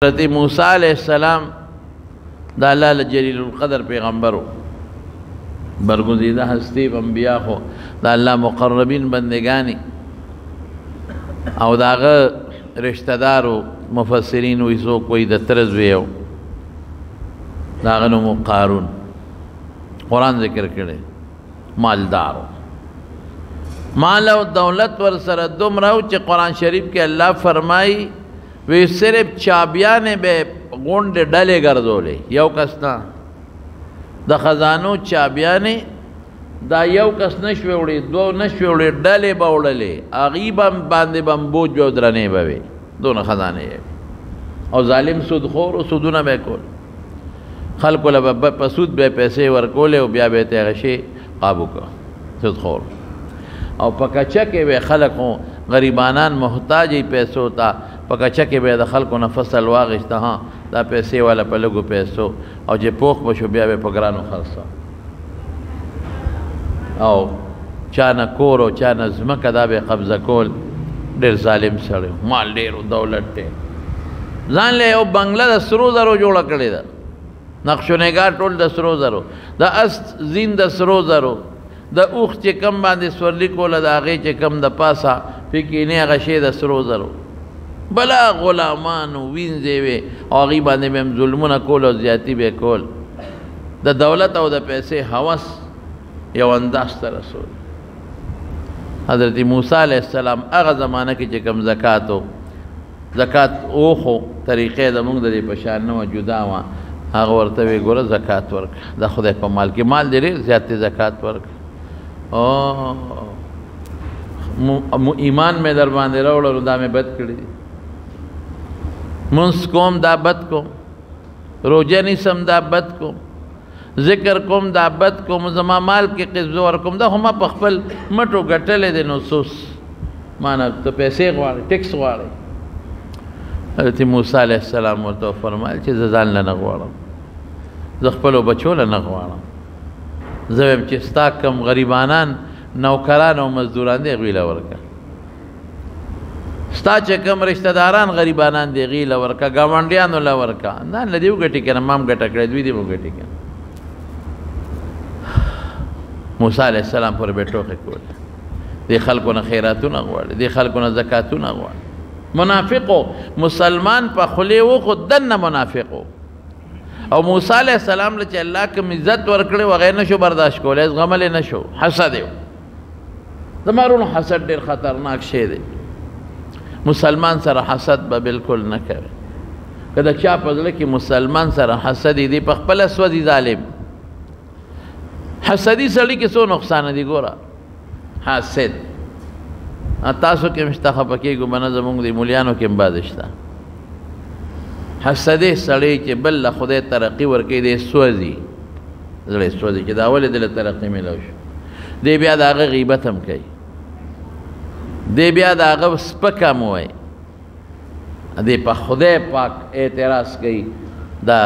حضرت موسی علیہ السلام دا اللہ جلیل القدر پیغمبرو برگزیدہ ہستی انبیاء خو دا اللہ مقربین بندگانی او داغا رشتہ دارو مفسرین ویسو کوئی دا ترزویو داغا نمو قارون قرآن ذکر کرے مالدارو مال و دولت ورسر دم رہو چی قرآن شریف کے اللہ فرمائی وی صرف چابیانے بے گونڈ ڈلے گردولے یو کسنا دا خزانو چابیانے دا یو کس نشوے اڑی دو نشوے اڑی ڈلے با اڑلے آغیبا باندے بمبوج بے ادرنے بے دون خزانے ہے اور ظالم سود خور و سودونا بے کول خلقو لبا پسود بے پیسے ورکولے و بیا بیتے غشی قابو کا سود خور اور پکچا کے بے خلقوں غریبانان محتاجی پیسو تا پکچا کے بے دا خلقوں نفصل واغشتا ہاں دا پیسے والا پلگو پیسو اور جے پوخ بشو بیا بے پگرانو خرصا او چانا کورو چانا زمکا دا بے قبضہ کول دیر ظالم سڑے مال دیرو دولت دیر زان لے او بنگلہ دا سرو زرو جوڑا کردے دا نقش و نگار ٹول دا سرو زرو دا است زین دا سرو زرو دا اوخ چے کم باندے سورلی کولا دا آغی چے کم دا پاسا فکینے غشے دا سرو زرو بلا غلامانو وینزے وے آغی باندے بیم ظلمونا کول و زیادی بے کول دا دولت او دا پیسے حوث یو انداز تا رسول حضرت موسیٰ علیہ السلام اغا زمانہ کی چے کم زکاة اوخو طریقے دا مونگ دا دی پشاننو جدا وان آغا ورطوی گورا زکاة ورک دا خدای پا مال کی مال دی ریر زیادتی زکاة ورک ایمان میں در باندے روڑا دا میں بد کردی منس کوم دا بد کوم روجہ نیسم دا بد کوم ذکر کوم دا بد کوم زمان مال کی قبضو ورکوم دا ہما پخپل مٹو گٹلے دے نصوص مانا تو پیسے غوارے ٹیکس غوارے حضرت موسیٰ علیہ السلام ورطو فرمائل چیز زان لنغوارم زخپلو بچو لنغوارم زویم چستا کم غریبانان نوکران و مزدوران دے غیلہ ورکا ستا چه کم رشتہ داران غریبانان دے غیلہ ورکا گاونڈیانو لورکا نان لدیو گٹی کنا مام گٹا کرد وی دیو گٹی کنا موسیٰ علیہ السلام پر بیٹو خکول دی خلقونا خیراتو نغوار دی خلقونا زکاتو نغوار منافقو مسلمان پا خلیو خود دن منافقو او موسیٰ علیہ السلام لچے اللہ کم عزت ورکڑے وغیر نشو برداشت کولے اس غملے نشو حسد ہے دمارون حسد دیر خطرناک شے دے مسلمان سر حسد با بالکل نہ کرے کدا چاپ ازلے کی مسلمان سر حسدی دی پخپل اسودی ظالم حسدی سڑی کی سو نقصان دی گورا حسد تاسو کے مشتاخ پکی گو منظمونگ دی مولیانو کے مبادشتا حسدی سڑی چے بل خودے ترقی ورکی دے سوزی زڑے سوزی چے داولی دل ترقی ملوش دے بیا دا آغا غیبت ہم کئی دے بیا دا آغا سپکا موئی دے پا خودے پاک اعتراض کئی دا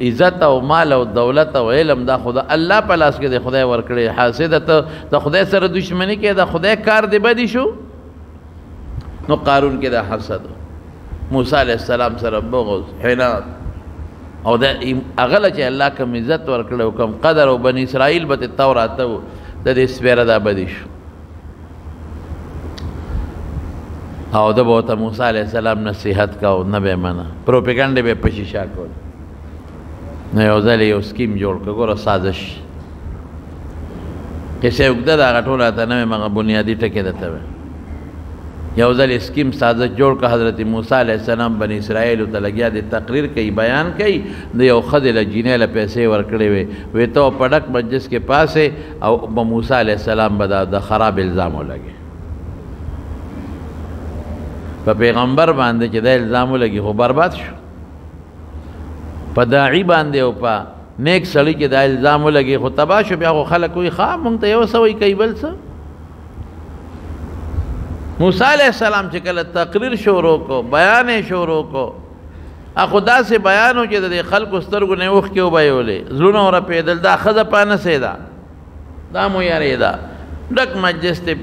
عزت و مال و دولت و علم دا خدا اللہ پلاس کے دے خدای ورکڑے حاسدت دا خدای سر دشمنی کے دا خدای کار دے بدی شو نو قارون کے دا حسد موسیٰ علیہ السلام سر بغض حینات او دا اغلا چے اللہ کم عزت ورکڑے و کم قدر و بنی اسرائیل بات توراتا دا دے سپیرہ دا بدی شو او دا بہتا موسیٰ علیہ السلام نصیحت کاؤ نبے منا پروپیگنڈے بے پشیشا کول نیوزلی یو سکیم جوڑ کا گورا سازش کسے اگدہ دا غٹول آتا نوے مغا بنیادی ٹکے دتا بے یوزلی سکیم سازش جوڑ کا حضرت موسیٰ علیہ السلام بنی اسرائیل تلگیا دے تقریر کئی بیان کئی دے یو خدل جینے لپیسے ورکڑے وے تو پڑک مجلس کے پاسے او موسیٰ علیہ السلام بدا دا خراب الزامو لگے پا پیغمبر باندے چے دا الزامو لگی خو برباد شو پا داعی باندے و پا نیک سڑی چے دا الزامو لگی خو تباہ شو بیا خو خلق کوئی خواب مونگتا یو سوئی کئی بل سا موسیٰ علیہ السلام چکل تقریر شورو کو بیان شورو کو خدا سے بیانو چے دا خلق استرگو نے اوخ کیو بایو لے زلونو را پیدل دا خضا پانا سے دا مو یاری دا ڈک مجلس تے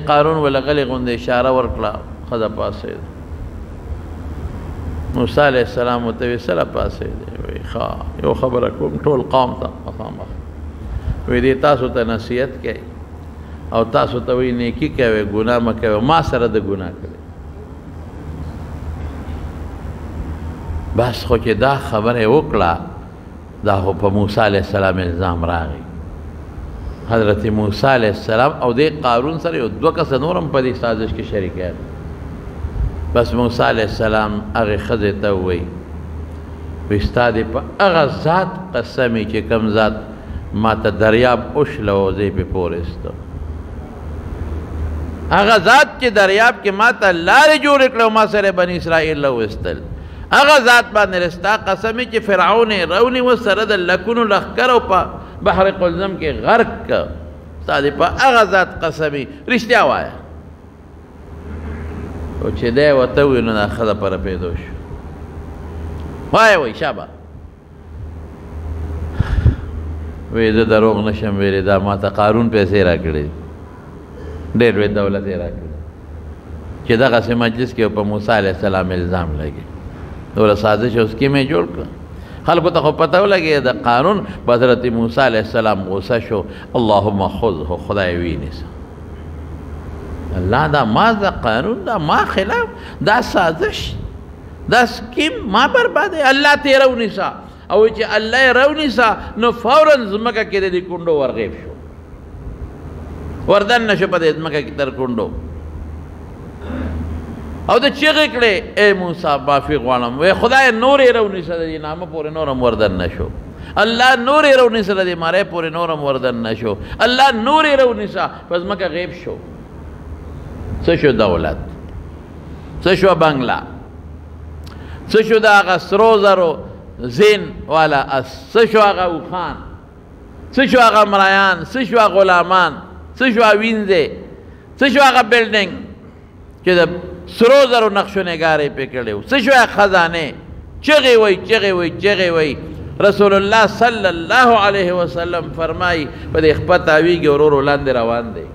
قارون ولغلی غند اشارہ ورکلا خدا پاسے موسی علیہ السلام ورته وی سره پاسې دی وی ښه یو خبره کوم ټول قوم ته مخامخ وی دی تاسو ته نصیحت کوي او تاسو ته وی نیکی کوي ګناه مه کوي ما سره د ګناه کوي بس خو چې دا خبره وکړه دا خو په موسی علیہ السلام الزام راغی حضرت موسی علیہ السلام او دی قارون سره یو دوه کسه نورم په دې سازش کې شریکان بس موسی علیہ السلام هغه ښځې ته ووایي وی ستا دې په هغه ذات قسمې چې کوم ذات ما ته دریاب وشله او زه یې پې پورېستم هغه ذات چې دریاب کې ما ته لارې جوړې کړې او ما سره بني اسرائیل راوستل هغه ذات باندې ستا قسمې چې فرعون یې راونیوه سره د لکونو لښکر او په بحر قلزم کې غرق که ستا دې په هغه ذات قسمې رښتیا وایه او چې دی ورته ووایي نو دا ښځه په رپېدو شو وایه وایي شابه وی زه دروغ نشم ویلی دا ما ته قارون پیسې را کړې ډېر لوی دولت یې را کړی چې دغسې مجلس کې په موسی علیہ السلام الزام لګي دوله سازش اوس کې مې جوړ کړه خلکو ته خو پته ولګي د قانون په حضرت موسی علیہ السلام غوسه شو اللهم خذه خدای وینیسه الله دا ما دا قانون دا ما خلاف دا سازش دا سکیم ما برباده الله ته رونیسا او چې الله رونیسا نو فوراً زمکه کې د دې کونډو ورغیب شو وردن نشو په دې زمکه کې تر کونډو او د چیغې کړې ای موسی معافي غواړم وی خدای نور یې رونیسه د دې نامه پورې نورم وردن نشو الله نور یې رونیسه د دې مارې پورې نورم وردن نشو الله نور یې رونیسه په زمکه غیب شو څه شو دولت څه شو بنگلا څه شو د هغه سرو زرو زین والا اس څه شو هغه اوښان څه شو هغه مرایان څه شو هغه غلامان څه شو هغه وینځې څه شو هغه بلډینګ چې د سرو زرو نقش و نگارې پې کړی و څه شو هغه خزانې چغې وی چغې وی چغې وی رسول الله صلی الله علیه وسلم فرمایي په دې خپه تاویږي ورور لاندې روان دی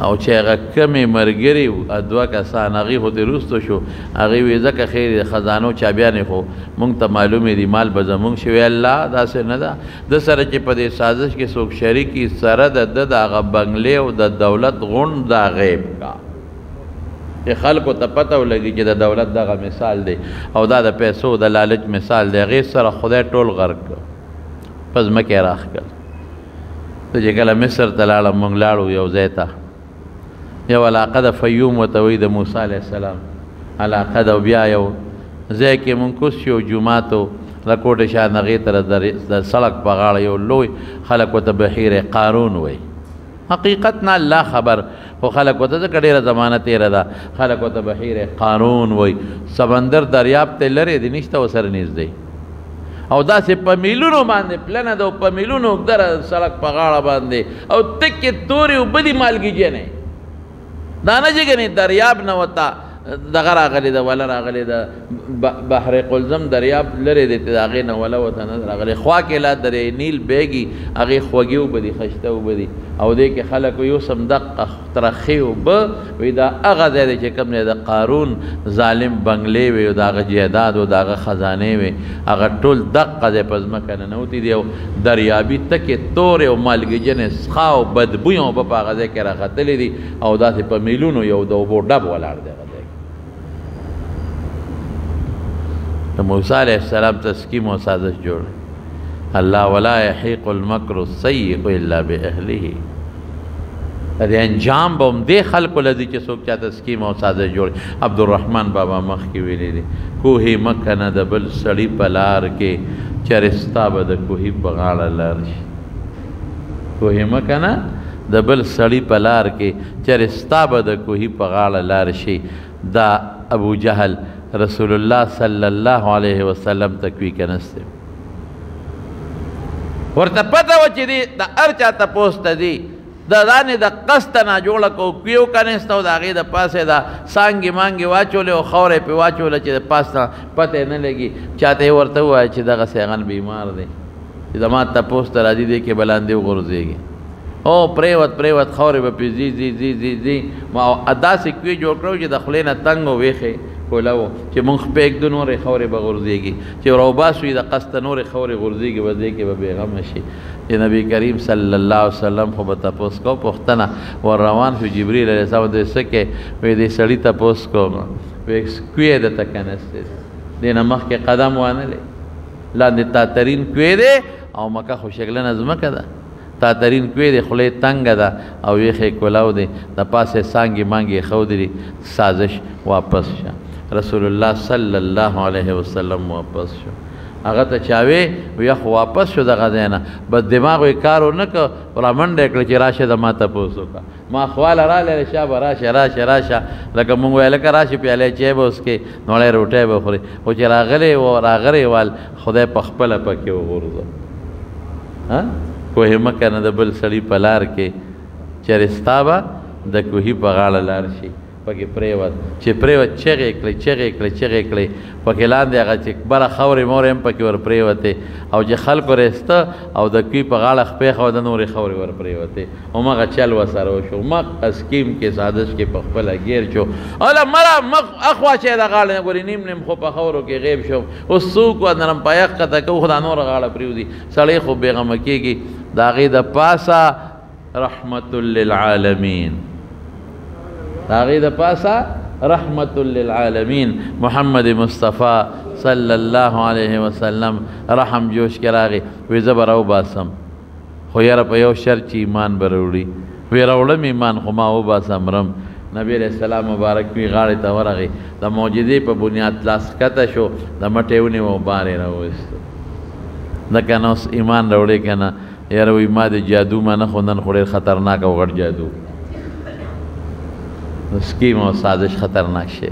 او چې هغه کمې ملګري دوه کسان هغې خو دې وروسته شو هغې وی ځکه خیر د خزانو چابیانې خو مونږ ته معلومې دي مال به زمونږ شي وی الله داسې نه ده د سره چې په دې سازش کې څوک شریکي سره د ده د هغه بنګلې او د دولت غونډ دا غیب کا چې خلکو ته پته ولګي چې د دولت دغه مثال دی او دا د پیسو د لالچ مثال دی هغې سره خدای ټول غرق کړ په ځمکې یې راښکل ته چې کله مصر ته لاړم مونږ لاړو یو ځای ته یو علاقه د فیوم ورته وایي د موسی علیہ السلام علاقه ده او بیا یو ځای کې مونږ کوز شو جومات و د کوټې شاته هغې ته د سړک په غاړه یو لوی خلک ورته بحیر قارون وایي حقیقت نه الله خبر خو خلک ورته ځکه ډېره زمانه تېره ده خلک ورته بحیر قارون وایي سمندر دریاب ته لرې دی نشته ورسره نږدې او داسې په میلونو باندې پلنه ده او په میلونو اوږده سړک په غاړه باندې او تکې تورې اوبه دي مالګي جنې دا نه چې ګنې دریاب نه ورته دغه راغلی ده وله راغلی ده بحر قلزم دریاب لرې دی د هغې نه وله ورته نه راغلی خوا کې لا درې نیل بیږي هغې خوږې اوبه دي خشته اوبه دي او دې کې خلک یو سم دقه ترخې اوبه وایي دا هغه ځای دی چې کوم دی د قارون ظالم بنګلې وي او د هغه جایداد او د هغه خزانې وي هغه ټول دقه دی په ځمکه ننوتي دي او دریابي تکې تورې او مالګجنې څښا او بدبویه اوبه په هغه ځای کې راختلې دي او داسې په میلونو یو د اوبو ډب ولاړ دی د موسی علیہ السلام تسکیم و سازش جوړ الله ولا یحیق المکر السیء الا باهله دې انجام به هم دې خلکو لذي چې څوک چا تسکیم او سازش جوړ عبدالرحمن بابا مخکې ویلي دي کوهی مکه نه د بل سړي په لار کې چرستا به د کوهي په غاړه لار شي کوهی مکه نه د بل سړي په لار کې چرستا به د کوهي په غاړه لار شي دا ابو جهل رسول الله صلی الله علیه وسلم تکوی کنسته ورته پته و چې دی د هر چا تپوس ته دی د ځانې د قصد نه جوړه کو کیو کنسته او د هغې د پاسه دا سانګې مانګې واچولې او خاوره یې پې واچوله چې د پاس نه پته نه لګي چاته یې ورته ووایه چې دغسې هغه بیمار دی چې زما تپوس ته راځي دی کې به لاندې وغورځېږي او پریوت خاورې به پې ځي ما داسې کوی جوړ کړو چې د خولې نه تنګ او ویښې کولاو چې مونږ خپې ږدو نورې خورې به غورځېږي چې راوباسو یې د قصد نورې خورې غورځېږي به دې کې به بېغمه شي چې نبي کریم صلی الله علیه وسلم خو به تپوس کو پوښتنه ور روان شو جبریل علیه السلام دوی څه کې وایي دې سړي تپوس کوم وایي کوې درته که نستې دې نه مخکې قدم وانهلې لاندې تاترین کوې دی او مکه خو شکلنه ځمکه ده تاترین کوې دی خولې تنګه ده او یخې کولاو دی د پاسه سانګې مانګې ښودلي سازش واپس شه رسول الله صلی الله علیه وسلم واپس شو هغه ته چاوي ویا خو واپس شو دغه ځای نه بس دماغ یې کار ونه کړ را منډه کړه چې راشه د ما تپوس وکړه ما خواله رالی شا به راشه راشه راشه لکه مونږ ویل که راشه پیالی چای به وڅکې نوړی روټۍ به خورې خو چې راغلی وال خدای په خپله پکې وغورځو کوهي مه کنه د بل سړي په لار کې چېرې ستا به د کوهي په غاړه لار شي پکې پرېوت چې پرېوت چغې کړې چغې کړې چغې کړې پکې لاندې هغه چې بره خورې مورې هم پکې ور پرېوتې او چې خلکو رسته او د کوي په غاړه خپې خو د نورې خورې ور پرېوتې همغه چل ورسره وشو مخ اسکیم کې سازش کې په خپله ګیر شو اله مړه مخ اخوا چې د غاړه نه ګورې نیم نیم خو په خورو کې غیب شو اوس څوک و نرم پایق قطع کوو خو دا نوره غاړه پرېوځي سړی خو بېغمه کېږي د هغې د پاسه رحمت للعالمین د هغې د پاسه رحمت للعالمین محمد مصطفی صلی الله علیه وسلم رحم جوش کې راغی وی زه به راوباسم خو یاره په یو شرط چې ایمان به راوړي وی راوړم ایمان خو ما وباسم رم نبی علیہ السلام مبارک وی غاړې ته ورغی د معجزې په بنیاد لاس ښکته شو د مټې ونیو بار یې راوایستو ده که نه اوس ایمان راوړې که نه یاره وی ما د جادو منه خو نن خو ډېر خطرناک او غټ جادو سکیم او سازش خطرناک شی